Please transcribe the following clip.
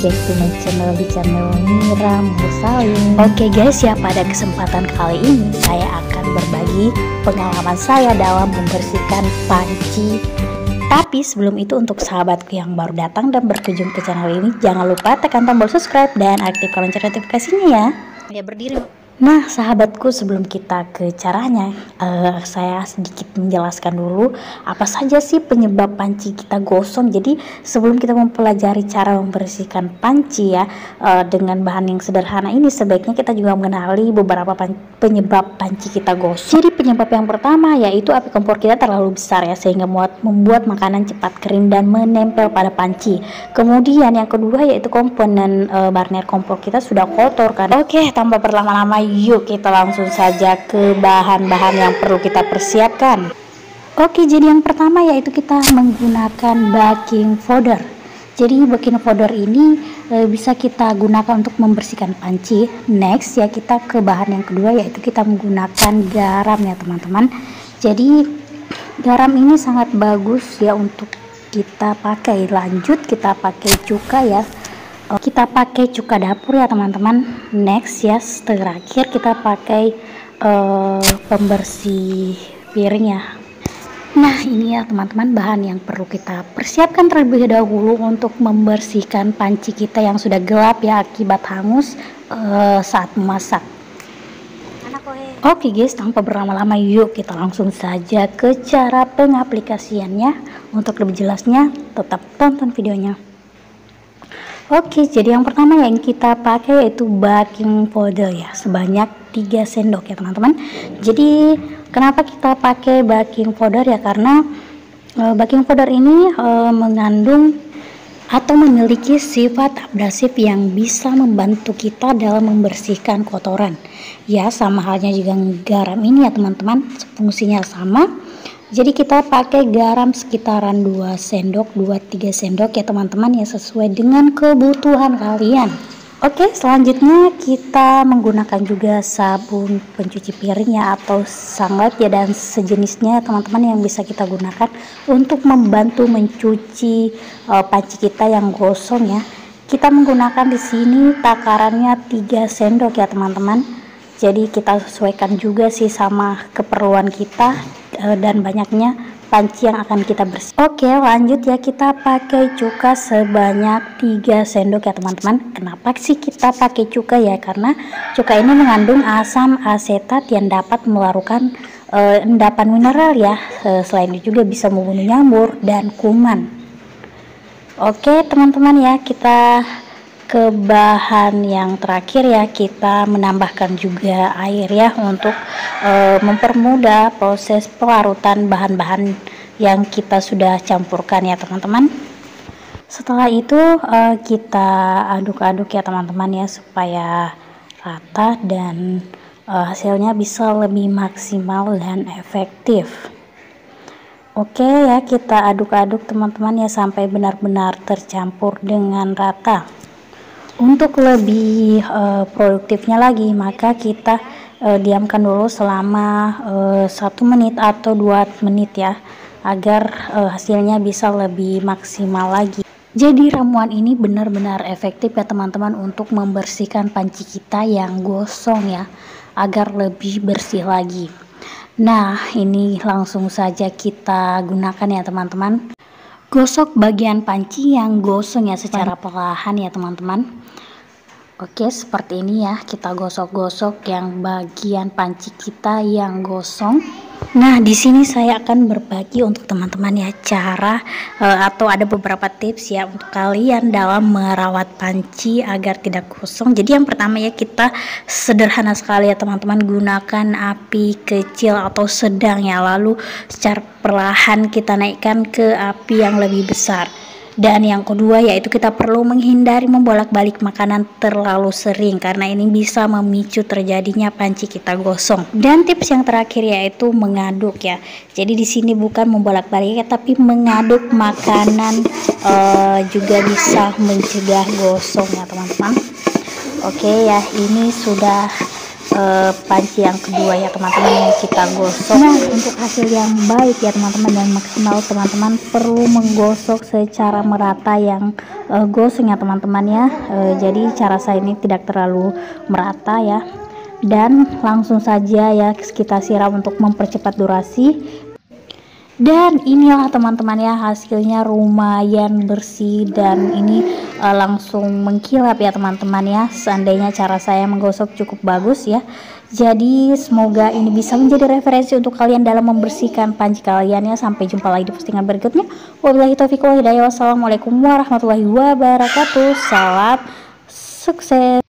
back to my channel, di channel Mira Mursalin. Oke guys ya, pada kesempatan kali ini saya akan berbagi pengalaman saya dalam membersihkan panci. Tapi sebelum itu, untuk sahabatku yang baru datang dan berkunjung ke channel ini, jangan lupa tekan tombol subscribe dan aktifkan lonceng notifikasinya ya. Ya berdiri. Nah sahabatku, sebelum kita ke caranya, saya sedikit menjelaskan dulu apa saja sih penyebab panci kita gosong. Jadi sebelum kita mempelajari cara membersihkan panci ya, dengan bahan yang sederhana ini, sebaiknya kita juga mengenali beberapa penyebab panci kita gosong. Jadi penyebab yang pertama yaitu api kompor kita terlalu besar ya, sehingga membuat makanan cepat kering dan menempel pada panci. Kemudian yang kedua yaitu komponen barnier kompor kita sudah kotor kan. Oke, tanpa berlama-lama, yuk kita langsung saja ke bahan-bahan yang perlu kita persiapkan. Oke, jadi yang pertama yaitu kita menggunakan baking powder. Jadi baking powder ini bisa kita gunakan untuk membersihkan panci. Next ya, kita ke bahan yang kedua yaitu kita menggunakan garam ya teman-teman. Jadi garam ini sangat bagus ya untuk kita pakai. Lanjut kita pakai cuka ya. Kita pakai cuka dapur ya teman-teman. Next ya, terakhir kita pakai pembersih piring ya. Nah ini ya teman-teman, bahan yang perlu kita persiapkan terlebih dahulu untuk membersihkan panci kita yang sudah gelap ya akibat hangus saat memasak. Oke guys, tanpa berlama-lama yuk kita langsung saja ke cara pengaplikasiannya. Untuk lebih jelasnya tetap tonton videonya. Oke, jadi yang pertama yang kita pakai yaitu baking powder ya, sebanyak 3 sendok ya teman-teman. Jadi kenapa kita pakai baking powder ya, karena baking powder ini mengandung atau memiliki sifat abrasif yang bisa membantu kita dalam membersihkan kotoran ya, sama halnya juga garam ini ya teman-teman, fungsinya sama. Jadi kita pakai garam sekitaran 2 sendok, 2-3 sendok ya teman-teman ya, sesuai dengan kebutuhan kalian. Oke, selanjutnya kita menggunakan juga sabun pencuci piring ya, atau sunlight ya dan sejenisnya teman-teman, yang bisa kita gunakan untuk membantu mencuci panci kita yang gosong ya. Kita menggunakan di sini takarannya 3 sendok ya teman-teman. Jadi kita sesuaikan juga sih sama keperluan kita dan banyaknya panci yang akan kita bersih. Oke, lanjut ya, kita pakai cuka sebanyak 3 sendok ya teman-teman. Kenapa sih kita pakai cuka ya? Karena cuka ini mengandung asam asetat yang dapat melarukan endapan mineral ya. Selain itu juga bisa membunuh nyamuk dan kuman. Oke teman-teman ya, kita ke bahan yang terakhir ya, kita menambahkan juga air ya untuk mempermudah proses pelarutan bahan-bahan yang kita sudah campurkan ya teman-teman. Setelah itu kita aduk-aduk ya teman-teman ya, supaya rata dan hasilnya bisa lebih maksimal dan efektif. Oke ya, kita aduk-aduk teman-teman ya sampai benar-benar tercampur dengan rata. Untuk lebih produktifnya lagi, maka kita diamkan dulu selama 1 menit atau 2 menit ya, agar hasilnya bisa lebih maksimal lagi. Jadi ramuan ini benar-benar efektif ya teman-teman untuk membersihkan panci kita yang gosong ya, agar lebih bersih lagi. Nah ini langsung saja kita gunakan ya teman-teman. Gosok bagian panci yang gosong ya secara perlahan ya teman-teman. Oke, seperti ini ya, kita gosok-gosok yang bagian panci kita yang gosong. Nah di sini saya akan berbagi untuk teman-teman ya cara atau ada beberapa tips ya untuk kalian dalam merawat panci agar tidak gosong. Jadi yang pertama ya, kita sederhana sekali ya teman-teman, gunakan api kecil atau sedang ya, lalu secara perlahan kita naikkan ke api yang lebih besar. Dan yang kedua yaitu kita perlu menghindari membolak-balik makanan terlalu sering, karena ini bisa memicu terjadinya panci kita gosong. Dan tips yang terakhir yaitu mengaduk ya. Jadi di sini bukan membolak-balik ya, tapi mengaduk makanan juga bisa mencegah gosong ya teman-teman. Oke ya, ini sudah panci yang kedua ya teman-teman, yang kita gosok. Nah, untuk hasil yang baik ya teman-teman dan maksimal, teman-teman perlu menggosok secara merata yang gosong ya teman-teman ya. Jadi cara saya ini tidak terlalu merata ya, dan langsung saja ya kita siram untuk mempercepat durasi. Dan inilah teman-teman ya, hasilnya lumayan bersih dan ini langsung mengkilap ya teman-teman ya. Seandainya cara saya menggosok cukup bagus ya. Jadi semoga ini bisa menjadi referensi untuk kalian dalam membersihkan panci kalian ya. Sampai jumpa lagi di postingan berikutnya. Wabillahi taufiq wal hidayah. Wassalamualaikum warahmatullahi wabarakatuh. Salam sukses.